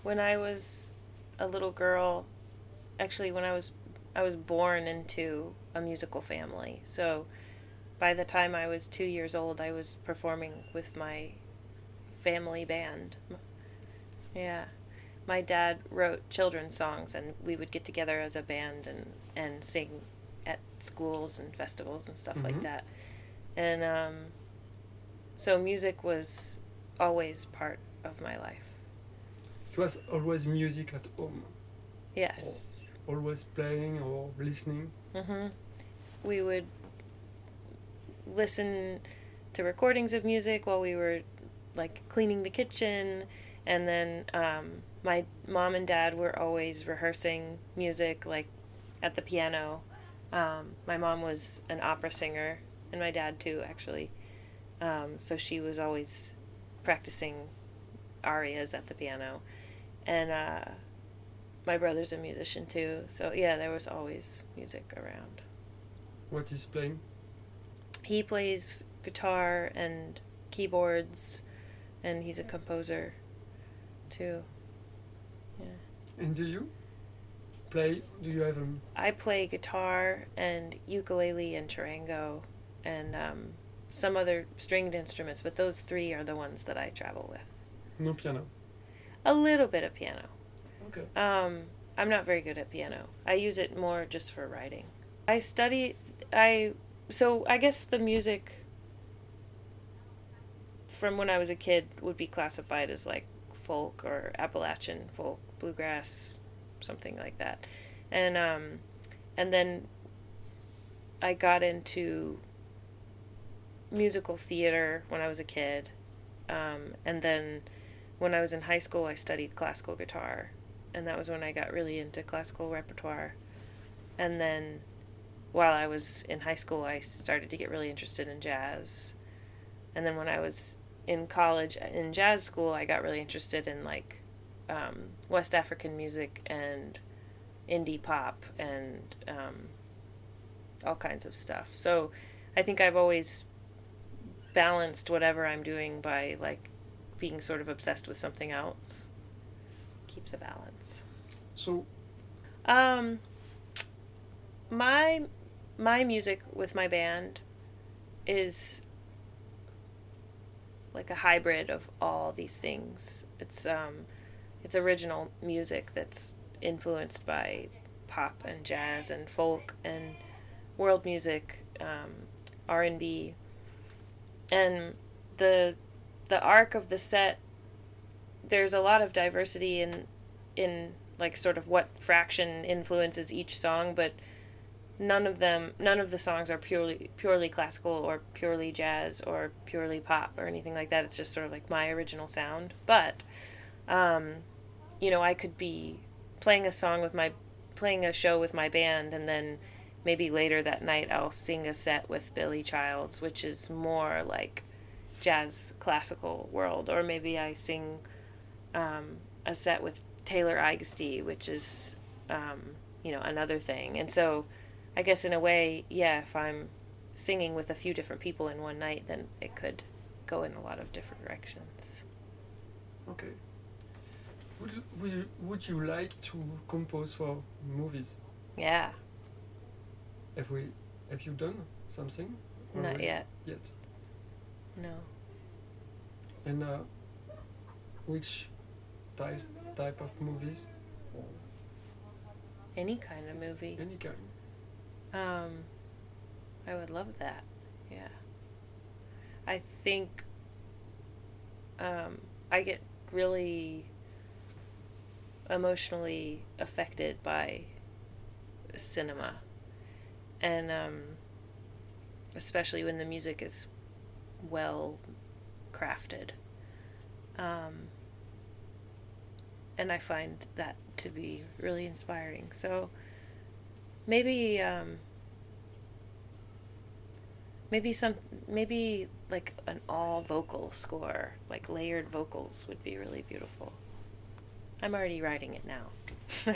When I was a little girl, actually when I was born into a musical family. So by the time I was 2 years old, I was performing with my family band. Yeah. My dad wrote children's songs, and we would get together as a band and sing at schools and festivals and stuff like Mm-hmm. that. And so music was always part of my life. It was always music at home, or Yes. always playing or listening. Mhm. We would listen to recordings of music while we were like cleaning the kitchen, and then my mom and dad were always rehearsing music like at the piano. My mom was an opera singer, and my dad too, actually. So she was always practicing arias at the piano, and my brother's a musician too. So yeah, there was always music around. What is playing? He plays guitar and keyboards, and he's a composer too. Yeah. And do you play? Do you have I play guitar and ukulele and charango and some other stringed instruments, but those three are the ones that I travel with. no piano? A little bit of piano. Okay. Um, I'm not very good at piano. I use it more just for writing. I study. I so I guess the music from when I was a kid would be classified as like folk or Appalachian folk, bluegrass, something like that. And and then I got into musical theater when I was a kid. And then when I was in high school, I studied classical guitar, and that was when I got really into classical repertoire. And then while I was in high school, I started to get really interested in jazz. And then when I was in college in jazz school, I got really interested in like West African music and indie pop and all kinds of stuff. So I think I've always balanced whatever I'm doing by like being sort of obsessed with something else. Keeps a balance. So Um, my my music with my band is like a hybrid of all these things. It's original music that's influenced by pop and jazz and folk and world music, R&B, and the the arc of the set. There's a lot of diversity in like sort of what fraction influences each song, but none of the songs are purely classical or purely jazz or purely pop or anything like that. It's just sort of like my original sound. But um, I could be playing a song with my playing a show with my band, and then maybe later that night I'll sing a set with Billy Childs, which is more like jazz classical world, or maybe I sing a set with Taylor Eigesty, which is another thing. And so I guess in a way, yeah, if I'm singing with a few different people in one night, then it could go in a lot of different directions. okay. Would you like to compose for movies? Yeah, Have we have you done something not already? yet. Yet. No. And which type type of movies? Any kind of movie. Any kind. Um, I would love that. Yeah. I think I get really emotionally affected by cinema, and especially when the music is well crafted. Um, and I find that to be really inspiring. So maybe maybe some maybe like an all vocal score, like layered vocals would be really beautiful. I'm already writing it now.